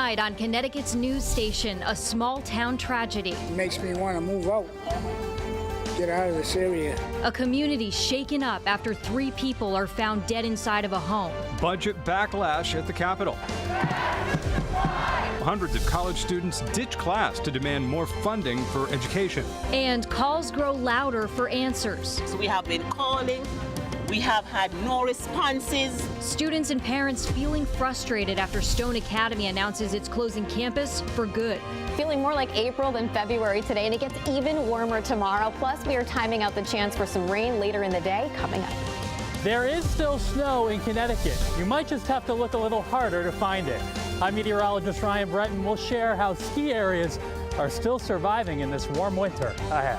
Tonight on Connecticut's news station, a small town tragedy. It makes me want to move out, get out of this area. A community shaken up after 3 people are found dead inside of a home. Budget backlash at the Capitol. Hundreds of college students ditch class to demand more funding for education. And calls grow louder for answers. So we have been calling. We have had no responses. Students and parents feeling frustrated after Stone Academy announces it's closing campus for good. Feeling more like April than February today, and it gets even warmer tomorrow. Plus, we are timing out the chance for some rain later in the day coming up. There is still snow in Connecticut. You might just have to look a little harder to find it. I'm meteorologist Ryan Breton. We'll share how ski areas are still surviving in this warm winter ahead.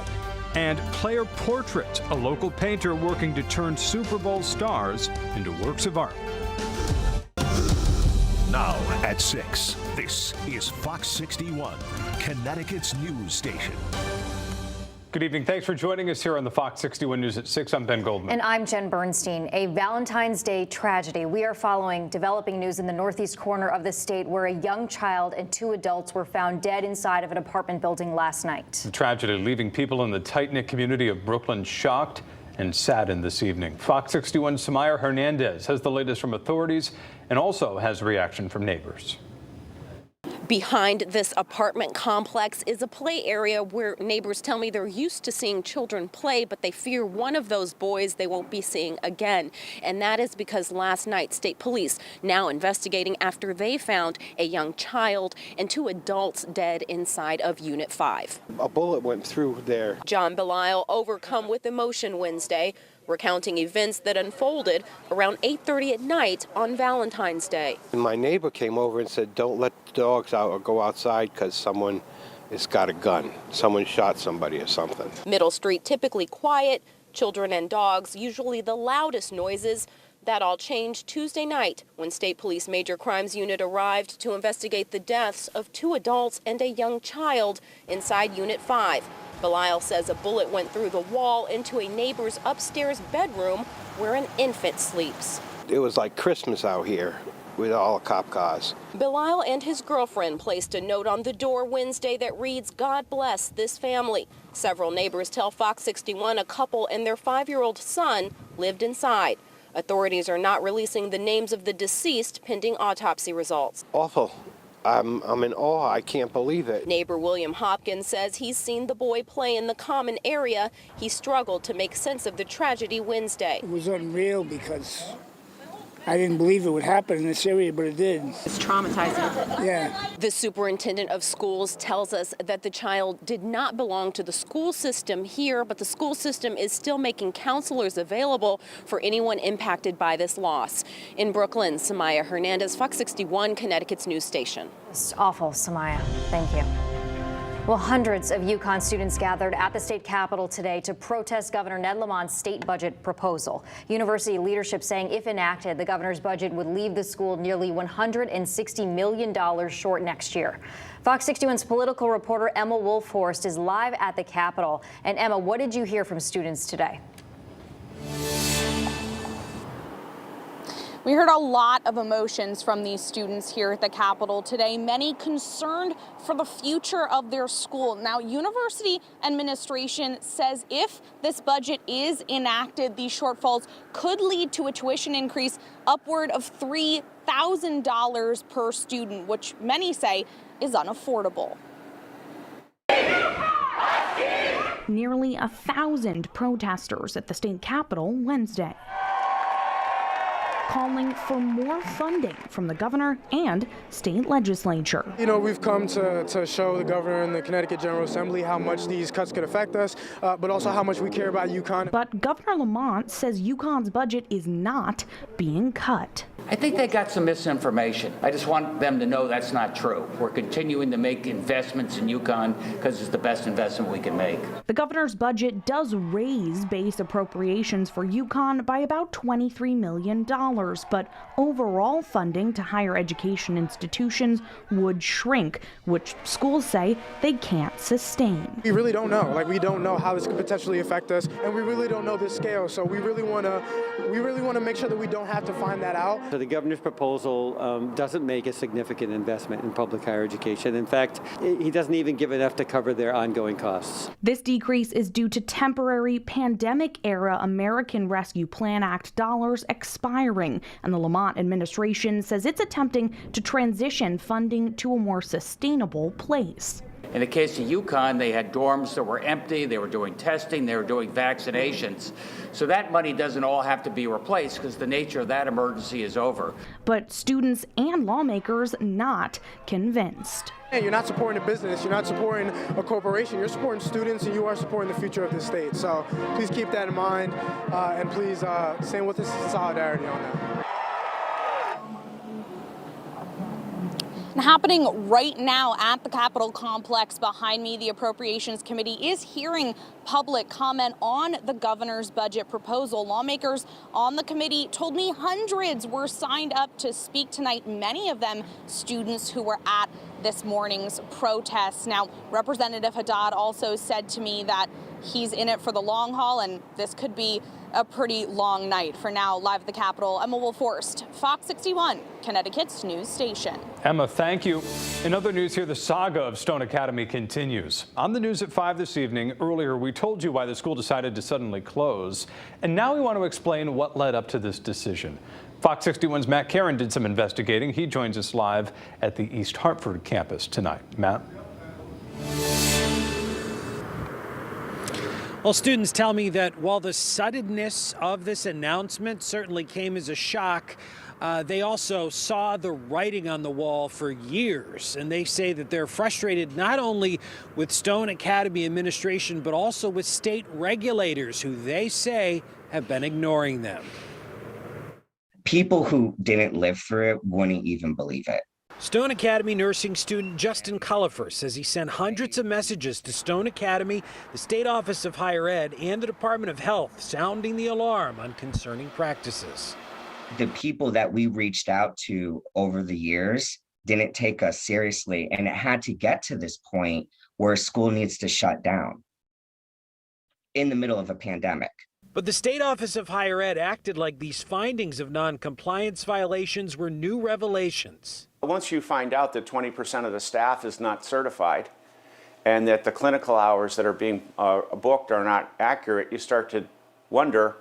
And Player Portrait, a local painter working to turn Super Bowl stars into works of art. Now at 6, this is Fox 61, Connecticut's news station. Good evening. Thanks for joining us here on the Fox 61 News at 6. I'm Ben Goldman. And I'm Jen Bernstein. A Valentine's Day tragedy. We are following developing news in the northeast corner of the state where a young child and 2 adults were found dead inside of an apartment building last night. The tragedy leaving people in the tight-knit community of Brooklyn shocked and saddened this evening. Fox 61's Samaya Hernandez has the latest from authorities and also has reaction from neighbors. Behind this apartment complex is a play area where neighbors tell me they're used to seeing children play, but they fear one of those boys they won't be seeing again. And that is because last night, state police now investigating after they found a young child and 2 adults dead inside of Unit 5. A bullet went through there. John Belial overcome with emotion Wednesday, recounting events that unfolded around 8:30 at night on Valentine's Day. And my neighbor came over and said, don't let the dogs out or go outside because someone has got a gun. Someone shot somebody or something. Middle Street typically quiet, children and dogs usually the loudest noises. That all changed Tuesday night when State Police Major Crimes Unit arrived to investigate the deaths of 2 adults and a young child inside Unit 5. Belial says a bullet went through the wall into a neighbor's upstairs bedroom where an infant sleeps. It was like Christmas out here with all the cop cars. Belial and his girlfriend placed a note on the door Wednesday that reads, "God bless this family." Several neighbors tell Fox 61 a couple and their 5-year-old son lived inside. Authorities are not releasing the names of the deceased pending autopsy results. Awful. I'm in awe. I can't believe it. Neighbor William Hopkins says he's seen the boy play in the common area. He struggled to make sense of the tragedy Wednesday. It was unreal because I didn't believe it would happen in this area, but it did. It's traumatizing. Yeah. The superintendent of schools tells us that the child did not belong to the school system here, but the school system is still making counselors available for anyone impacted by this loss. In Brooklyn, Samaya Hernandez, Fox 61, Connecticut's news station. It's awful, Samaya. Thank you. Well, hundreds of UConn students gathered at the state capitol today to protest Governor Ned Lamont's state budget proposal. University leadership saying if enacted, the governor's budget would leave the school nearly $160 million short next year. Fox 61's political reporter Emma Wolfhorst is live at the Capitol. And Emma, what did you hear from students today? We heard a lot of emotions from these students here at the Capitol today, many concerned for the future of their school. Now, university administration says if this budget is enacted, these shortfalls could lead to a tuition increase upward of $3,000 per student, which many say is unaffordable. Nearly 1,000 protesters at the state capitol Wednesday, calling for more funding from the governor and state legislature. You know, we've come to show the governor and the Connecticut General Assembly how much these cuts could affect us, but also how much we care about UConn. But Governor Lamont says UConn's budget is not being cut. I think they got some misinformation. I just want them to know that's not true. We're continuing to make investments in UConn because it's the best investment we can make. The governor's budget does raise base appropriations for UConn by about $23 million, but overall funding to higher education institutions would shrink, which schools say they can't sustain. We really don't know. We don't know how this could potentially affect us, and we really don't know the scale. So we really want to make sure that we don't have to find that out. because the governor's proposal doesn't make a significant investment in public higher education. In fact, he doesn't even give enough to cover their ongoing costs. This decrease is due to temporary pandemic-era American Rescue Plan Act dollars expiring, and the Lamont administration says it's attempting to transition funding to a more sustainable place. In the case of UConn, they had dorms that were empty, they were doing testing, they were doing vaccinations. So that money doesn't all have to be replaced because the nature of that emergency is over. But students and lawmakers not convinced. Hey, you're not supporting a business, you're not supporting a corporation, you're supporting students, and you are supporting the future of this state. So please keep that in mind, and please stand with us in solidarity on that. Happening right now at the Capitol complex behind me, the Appropriations Committee is hearing public comment on the governor's budget proposal. Lawmakers on the committee told me hundreds were signed up to speak tonight, many of them students who were at this morning's protests. Now, Representative Haddad also said to me that he's in it for the long haul, and this could be a pretty long night. For now, live at the Capitol, Emma Wolf-Forst, Fox 61, Connecticut's news station. Emma, thank you. In other news here, the saga of Stone Academy continues. On the news at 5 this evening, earlier we told you why the school decided to suddenly close, and now we want to explain what led up to this decision. Fox 61's Matt Caron did some investigating. He joins us live at the East Hartford campus tonight. Matt? Well, students tell me that while the suddenness of this announcement certainly came as a shock, they also saw the writing on the wall for years, and they say that they're frustrated not only with Stone Academy administration, but also with state regulators who they say have been ignoring them. People who didn't live through it wouldn't even believe it. Stone Academy nursing student Justin Cullifer says he sent hundreds of messages to Stone Academy, the State Office of Higher Ed, and the Department of Health, sounding the alarm on concerning practices. The people that we reached out to over the years didn't take us seriously, and it had to get to this point where school needs to shut down in the middle of a pandemic. But the State Office of Higher Ed acted like these findings of non-compliance violations were new revelations. Once you find out that 20% of the staff is not certified and that the clinical hours that are being booked are not accurate, you start to wonder,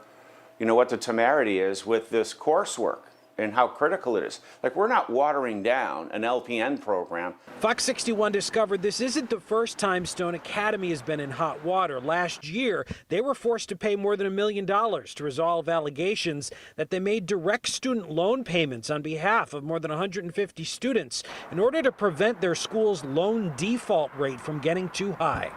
what the temerity is with this coursework and how critical it is. Like, we're not watering down an LPN program. Fox 61 discovered this isn't the first time Stone Academy has been in hot water. Last year, they were forced to pay more than $1 million to resolve allegations that they made direct student loan payments on behalf of more than 150 students in order to prevent their school's loan default rate from getting too high.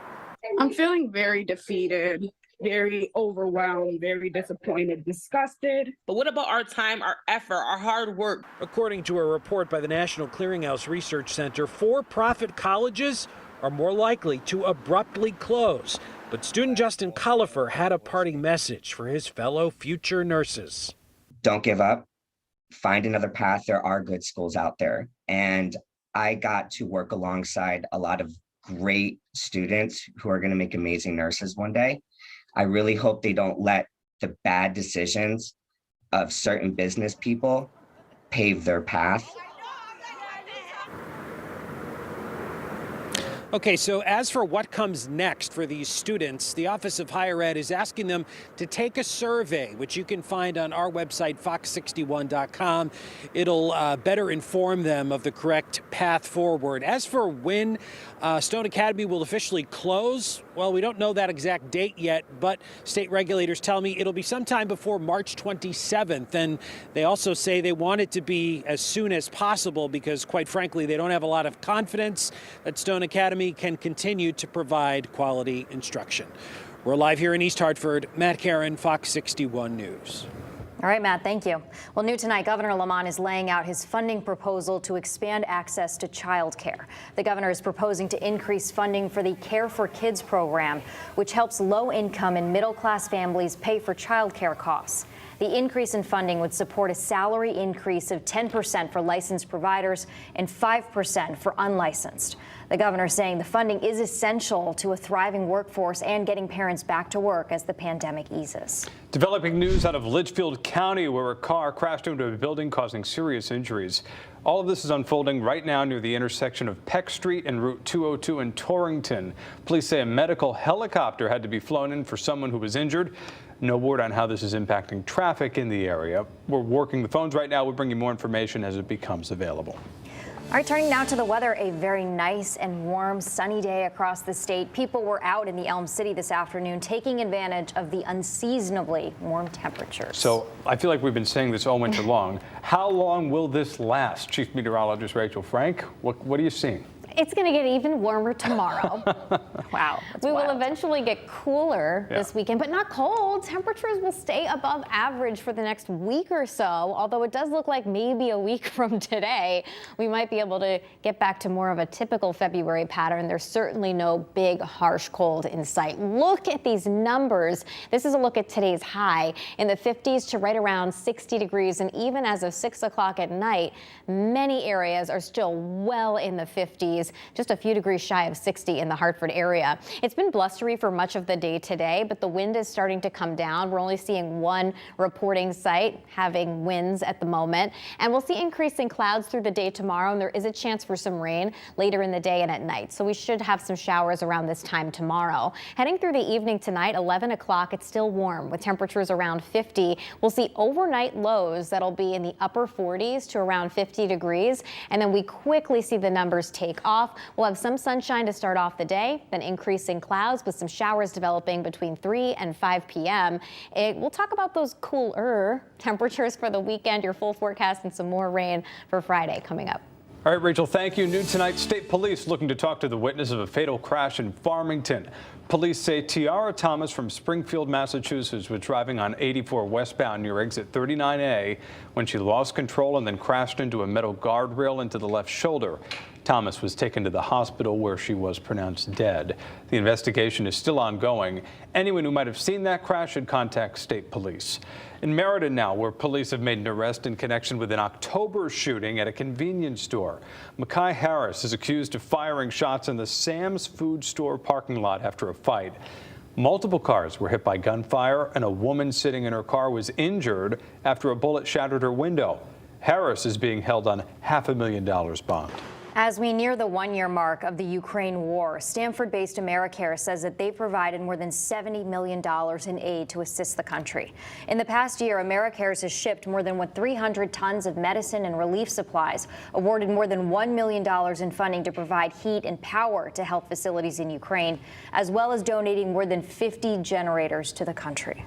I'm feeling very defeated, very overwhelmed, very disappointed, disgusted. But what about our time, our effort, our hard work? According to a report by the National Clearinghouse Research Center, for-profit colleges are more likely to abruptly close. But student Justin Cullifer had a parting message for his fellow future nurses. Don't give up. Find another path. There are good schools out there. And I got to work alongside a lot of great students who are going to make amazing nurses one day. I really hope they don't let the bad decisions of certain business people pave their path. Okay, so as for what comes next for these students, the Office of Higher Ed is asking them to take a survey, which you can find on our website, fox61.com. It'll better inform them of the correct path forward. As for when Stone Academy will officially close, well, we don't know that exact date yet, but state regulators tell me it'll be sometime before March 27th. And they also say they want it to be as soon as possible because, quite frankly, they don't have a lot of confidence that Stone Academy can continue to provide quality instruction. We're live here in East Hartford. Matt Caron, Fox 61 News. All right, Matt, thank you. Well, new tonight, Governor Lamont is laying out his funding proposal to expand access to child care. The governor is proposing to increase funding for the Care for Kids program, which helps low-income and middle-class families pay for child care costs. The increase in funding would support a salary increase of 10% for licensed providers and 5% for unlicensed. The governor saying the funding is essential to a thriving workforce and getting parents back to work as the pandemic eases. Developing news out of Litchfield County, where a car crashed into a building causing serious injuries. All of this is unfolding right now near the intersection of Peck Street and Route 202 in Torrington. Police say a medical helicopter had to be flown in for someone who was injured. No word on how this is impacting traffic in the area. We're working the phones right now. We'll bring you more information as it becomes available. All right, turning now to the weather, a very nice and warm, sunny day across the state. People were out in the Elm City this afternoon taking advantage of the unseasonably warm temperatures. So I feel like we've been saying this all winter long. How long will this last? Chief Meteorologist Rachel Frank, what are you seeing? It's going to get even warmer tomorrow. Wow. We will eventually get cooler this weekend, but not cold. Temperatures will stay above average for the next week or so, although it does look like maybe a week from today, we might be able to get back to more of a typical February pattern. There's certainly no big, harsh cold in sight. Look at these numbers. This is a look at today's high in the 50s to right around 60 degrees. And even as of 6 o'clock at night, many areas are still well in the 50s. Just a few degrees shy of 60 in the Hartford area. It's been blustery for much of the day today, but the wind is starting to come down. We're only seeing one reporting site having winds at the moment, and we'll see increasing clouds through the day tomorrow, and there is a chance for some rain later in the day and at night. So we should have some showers around this time tomorrow. Heading through the evening tonight, 11 o'clock, it's still warm with temperatures around 50. We'll see overnight lows that'll be in the upper 40s to around 50 degrees, and then we quickly see the numbers take off. We'll have some sunshine to start off the day, then increasing clouds with some showers developing between 3 and 5 p.m. We'll talk about those cooler temperatures for the weekend, your full forecast, and some more rain for Friday coming up. All right, Rachel, thank you. Noon tonight, state police looking to talk to the witness of a fatal crash in Farmington. Police say Tiara Thomas from Springfield, Massachusetts was driving on 84 westbound near exit 39A when she lost control and then crashed into a metal guardrail into the left shoulder. Thomas was taken to the hospital where she was pronounced dead. The investigation is still ongoing. Anyone who might have seen that crash should contact state police. In Meriden now, where police have made an arrest in connection with an October shooting at a convenience store. Mekhi Harris is accused of firing shots in the Sam's food store parking lot after a fight. Multiple cars were hit by gunfire, and a woman sitting in her car was injured after a bullet shattered her window. Harris is being held on $500,000 bond. As we near the one-year mark of the Ukraine war, Stanford-based AmeriCare says that they've provided more than $70 million in aid to assist the country. In the past year, AmeriCare has shipped more than 300 tons of medicine and relief supplies, awarded more than $1 million in funding to provide heat and power to health facilities in Ukraine, as well as donating more than 50 generators to the country.